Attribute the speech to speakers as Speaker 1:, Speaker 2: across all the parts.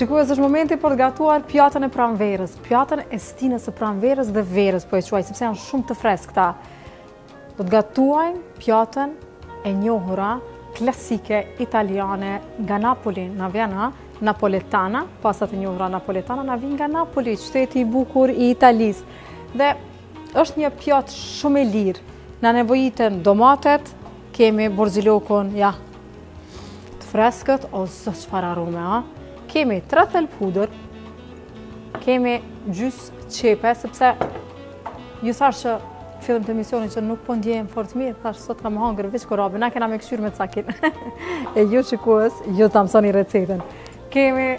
Speaker 1: Shikues, është momenti për të gatuar pjatën e pranverës, pjatën e stinës së pranverës dhe verës, po e quaj, sepse janë shumë të freskëta. Do të gatuajmë pjatën e njohura, klasike, italiane, nga Napoli, na vjen napoletana, pasat e njohura napoletana, na vjen nga Napoli, qyteti i bukur i Italisë. Dhe është një pjatë shumë e lirë. Na nevojiten domatet, kemi borzilokun, ja, të freskët, o zot çfarë arome, Kemi 3 thel pudër, kemi gjys qepe, sepse ju thash që fillim të emisionit që nuk po ndjehem fort mirë, thash sot kam hangër veç korabi, na kena me këshyr me cakin. E ju shikues, ju ta mësoni recetën. Kemi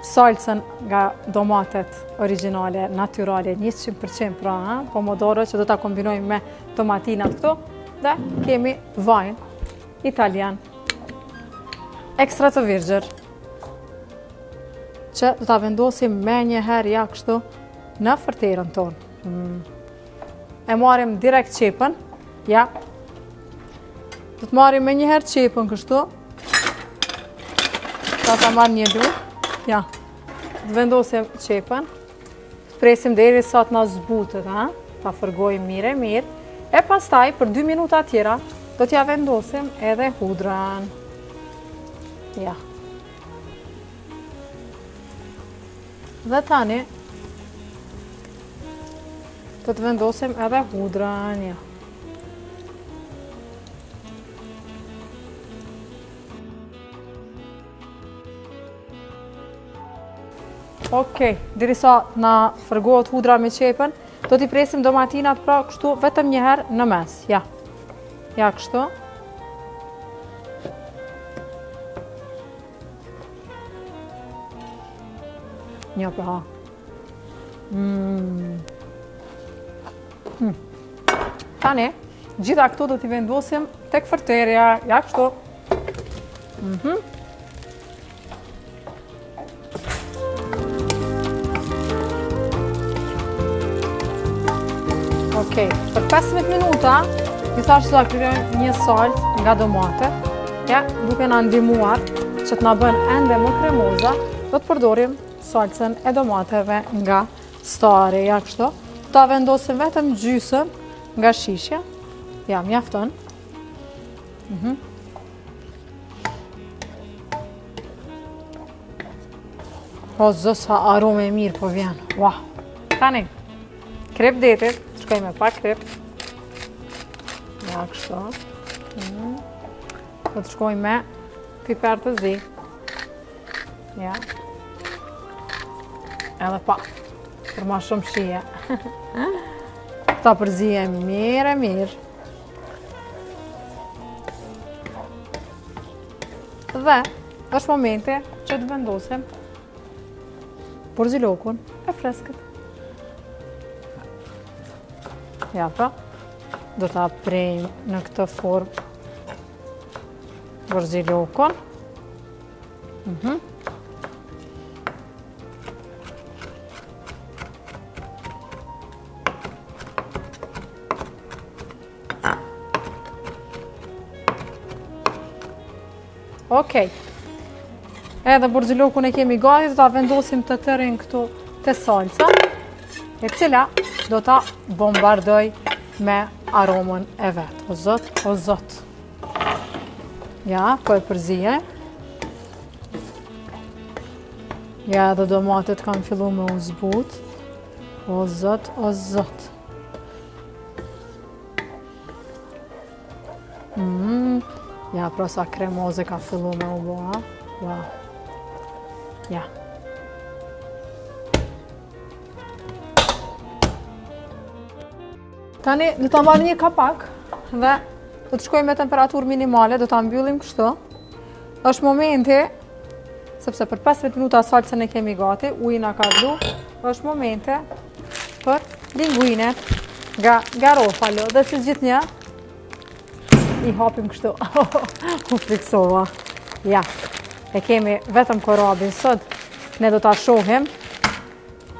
Speaker 1: salcën nga domatet origjinale, natyrale, 100% pra, pomodoro që do ta kombinojmë me tomatinat këto, dhe kemi vajin italian, ekstra të virgjër, që do ta vendosim me njëherë ja kështu në fërterën tonë. E marrim direkt qepën, ja. Do të marrim me njëherë qepën kështu. Do ta marr një dru, ja. Do vendosim qepën. Presim derisa të na zbutet, ta fërgojmë mirë. E pastaj për 2 minuta tjera do t'ja vendosim edhe hudrën. Ja. Dhe tani do të vendosim edhe hudrën, ja. Okej, derisa na fërgohet hudra me qepën, do t'i presim domatinat pra kështu vetëm një herë në mes, ja. Ja kështu. Një për ha. Tani, gjitha këto do t'i vendosim tek fërterja, ja kështu. Okej, për 15 minuta, ju thash që ta kryojmë një salcë nga domate, ja, duke na ndihmuar që t'na bën ende më kremoza, do të përdorim salcën e domateve nga stare, ja kështu. Ta vendosim vetëm gjysën nga shishja. Ja, mjafton. O zos, sa arome e mirë po vjen. Wow. Tani, krep detit, shkoj me pak krep. Ja kështu. Do të shkoj me piper të zi. Ja. Edhe pa, për ma shumë shije. Ta përzijem mirë. Dhe, është momenti që të vendosim borzilokun e freskët. Ja pra, do ta prejmë në këtë formë borzilokun. Okej, edhe borzilokun e kemi gati, do ta vendosim të tërin këtu te salca, e cila do ta bombardoj me aromën e vet. O zot. Ja, po e përzije. Ja, edhe domatet kanë fillu me u zbut. O zot. Ja, pra sa kremoze ka fillu me u bëha. Wow. Ja. Tani, do ta marrë një kapak dhe do të shkojmë me temperaturë minimale, do ta mbyllim kështu. Është momenti, sepse për 15 minuta salcën e kemi gati, ujina ka vlu, është momenti për linguinet nga garofalo. Dhe si gjithnjë, i hapim kështu. U friksova. Ja, e kemi vetëm korabin sot. Ne do ta shohim.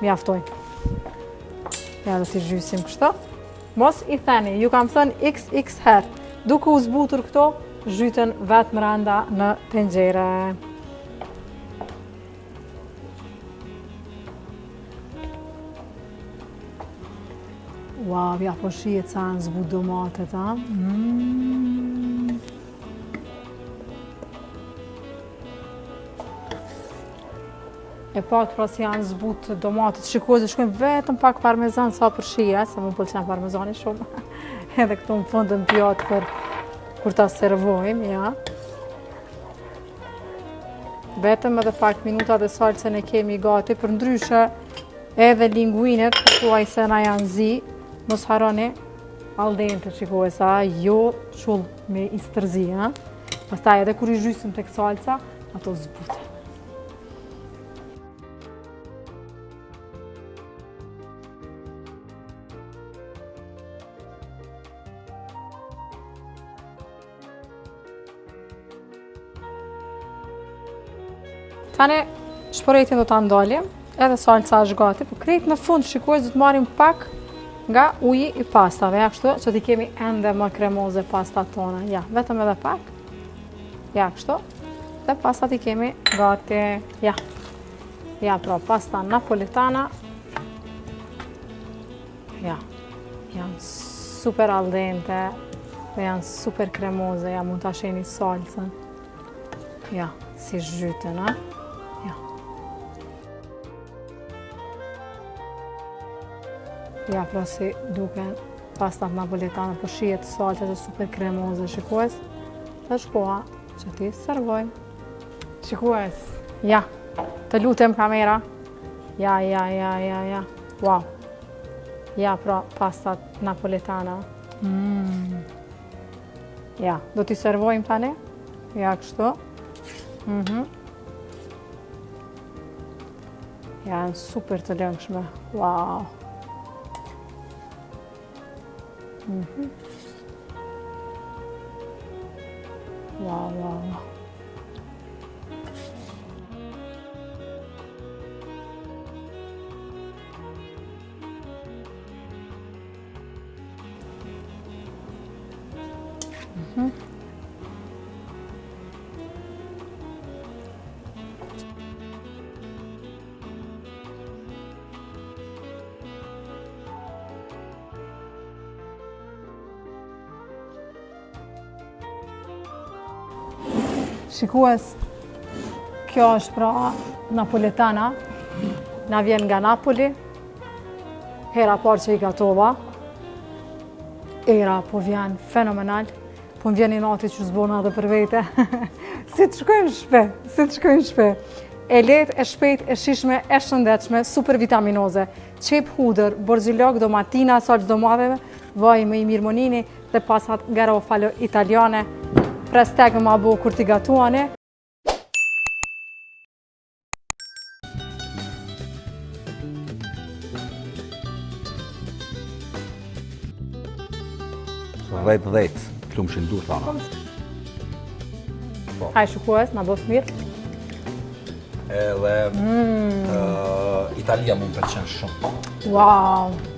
Speaker 1: Mjaftojnë. Ja, do t'i zhysim kështu. Mos i theni, ju kam thënë XX herë. Duke u zbutur këto, zhyten vetë mranda në tenxhere. Wow, ja po shihet sa janë zbut domatet, ha? E pak pra si janë zbut domatet, shikoj se shkojmë vetëm pak parmezan sa për shije, se më pëlqen parmezani shumë. Edhe këtu në fund në pjatë për kur ta servojmë, ja. Vetëm edhe pak minuta dhe salcën e kemi gati, për ndryshe edhe linguinet, thuaj se na janë zi, mos harroni al dente, shikoj sa jo qull me istërzi, ha. Pastaj edhe kur i zhysim tek salca, ato zbuten. Tani shpërejtin do ta ndalim, edhe salca është gati, po krejt në fund shikoj do të marrim pak nga uji i pastave, ja kështu, që t'i kemi ende më kremoze pastat tona. Ja, vetëm edhe pak. Ja, kështu. Dhe pastat i kemi gati. Ja. Ja, pra, pasta napoletana. Ja. Janë super al dente dhe janë super kremoze. Ja, mund t'a sheni salcën. Ja, si zhyten, ha? Ja, pra si duken pastat napoletane, po shihet salcët e super kremoze, shikues. Dhe shkoha që ti servojmë. Shikues, ja, të lutem kamera. Ja. Wow. Ja, pra pastat napoletana. Ja, do t'i servojmë tani. Ja, kështu. Ja, janë super të lëngshme. Wow. Wow. Shikues, kjo është pra napoletana, na vjen nga Napoli, hera parë që i gatova, era po vjen fenomenal, po më vjen i nati që zbona dhe për vete, si të shkojnë shpe, e lehtë, e shpejt, e shishme, e shëndetshme, super vitaminoze, qep hudër, borzilok, domatina, salcë domateve, vaj më i mirmonini dhe pasat garofalo italiane, prestegë ma bo kur t'i gatuane.
Speaker 2: Rrejt 10, plumshin dur thana.
Speaker 1: Haj shukues, na bëf mirë.
Speaker 2: Edhe Italia mu më pëlqen shumë.
Speaker 1: Wow!